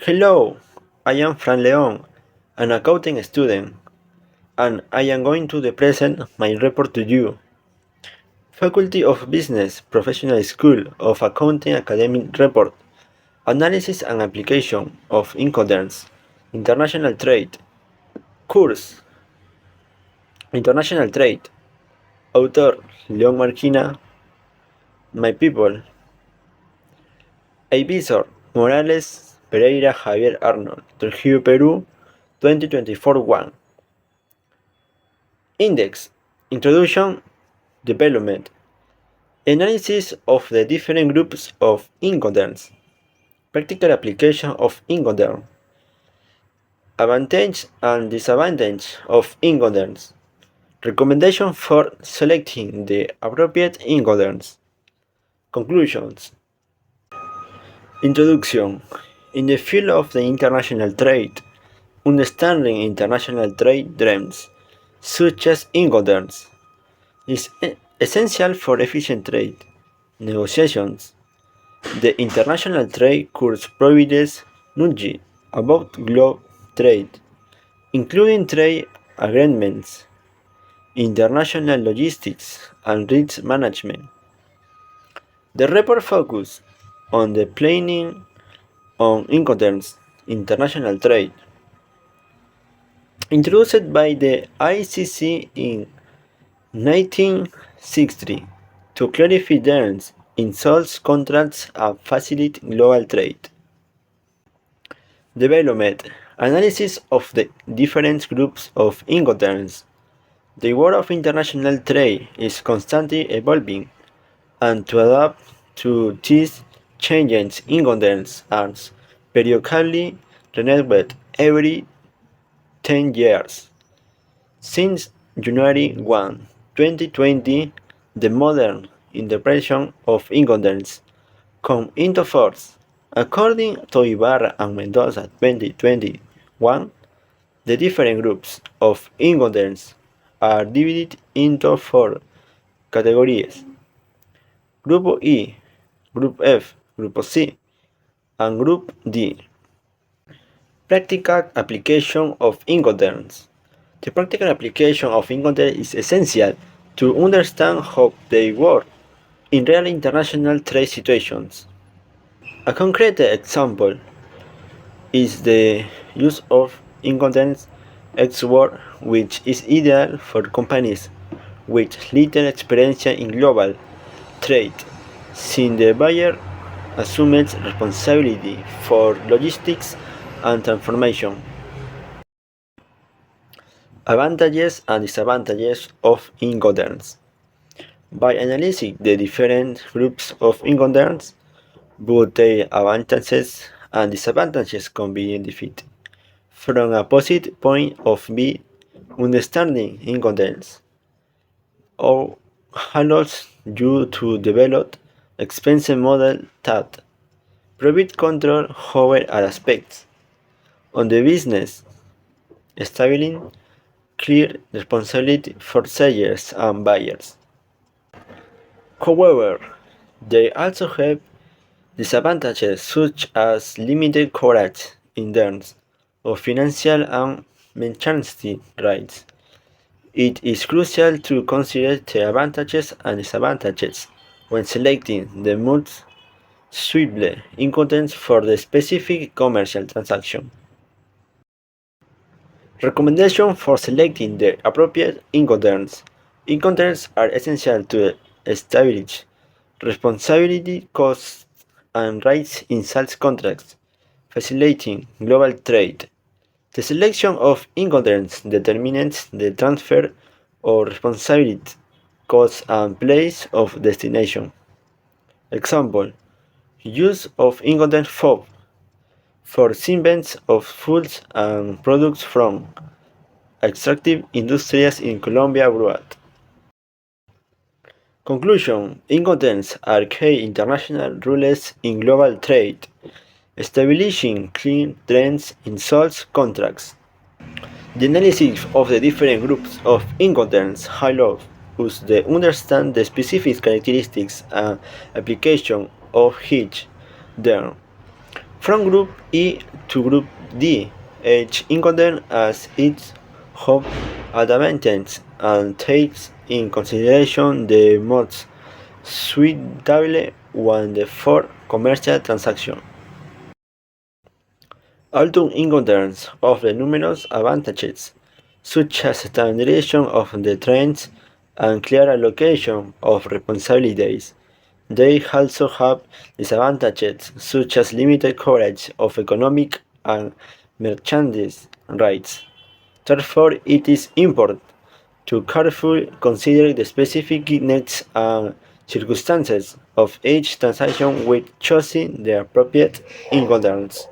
Hello, I am Fran Leon, an accounting student, and I am going to present my report to you. Faculty of Business Professional School of Accounting Academic Report. Analysis and Application of Incoterms. International Trade. Course. International Trade. Autor León Marquina. My people. Advisor Morales Pereira Javier Arnold. Trujillo, Perú, 2024-1. Index. Introduction. Development. Analysis of the different groups of Incoterms. Practical application of Incoterms. Advantage and disadvantage of Incoterms. Recommendation for selecting the appropriate Incoterms. Conclusions. Introduction. In the field of the international trade, understanding international trade terms, such as Incoterms, is essential for efficient trade negotiations. The international trade course provides knowledge about global trade, including trade agreements, international logistics, and risk management. The report focuses on the planning on Incoterms international trade, introduced by the ICC in 1960 to clarify terms in sales contracts and facilitate global trade. Development. Analysis of the different groups of Incoterms. The world of international trade is constantly evolving, and to adapt to these changes, Incoterms are periodically renewed every 10 years. Since January 1, 2020, the modern interpretation of Incoterms come into force. According to Ibarra and Mendoza 2021, the different groups of Incoterms are divided into 4 categories: Grupo E, Group F, Grupo C, and Group D. Practical application of Incoterms. The practical application of Incoterms is essential to understand how they work in real international trade situations. A concrete example is the use of Incoterms export, which is ideal for companies with little experience in global trade, since the buyer assumes responsibility for logistics and transformation. Advantages and disadvantages of Incoterms. By analyzing the different groups of Incoterms, both their advantages and disadvantages can be identified. From a positive point of view, understanding Incoterms allows you to develop expensive model that provide control over all aspects on the business, establishing clear responsibility for sellers and buyers. However, they also have disadvantages such as limited coverage in terms of financial and merchandise rights. It is crucial to consider the advantages and disadvantages when selecting the most suitable Incoterms for the specific commercial transaction. Recommendation for selecting the appropriate Incoterms. Incoterms are essential to establish responsibility, costs, and rights in sales contracts, facilitating global trade. The selection of Incoterms determines the transfer of responsibility, cost, and place of destination. Example: use of Incoterms FOB for shipments of foods and products from extractive industries in Colombia abroad. Conclusion: Incoterms are key international rules in global trade, establishing clear trends in sales contracts. The analysis of the different groups of Incoterms allows us to understand the specific characteristics and application of each term. From Group E to Group D. Each Incoterm has its own advantages and takes in consideration the most suitable one for commercial transactions. Although Incoterms offer numerous advantages, such as standardization of the trends and clear allocation of responsibilities, they also have disadvantages such as limited coverage of economic and merchandise rights. Therefore, it is important to carefully consider the specific needs and circumstances of each transaction when choosing the appropriate Incoterms.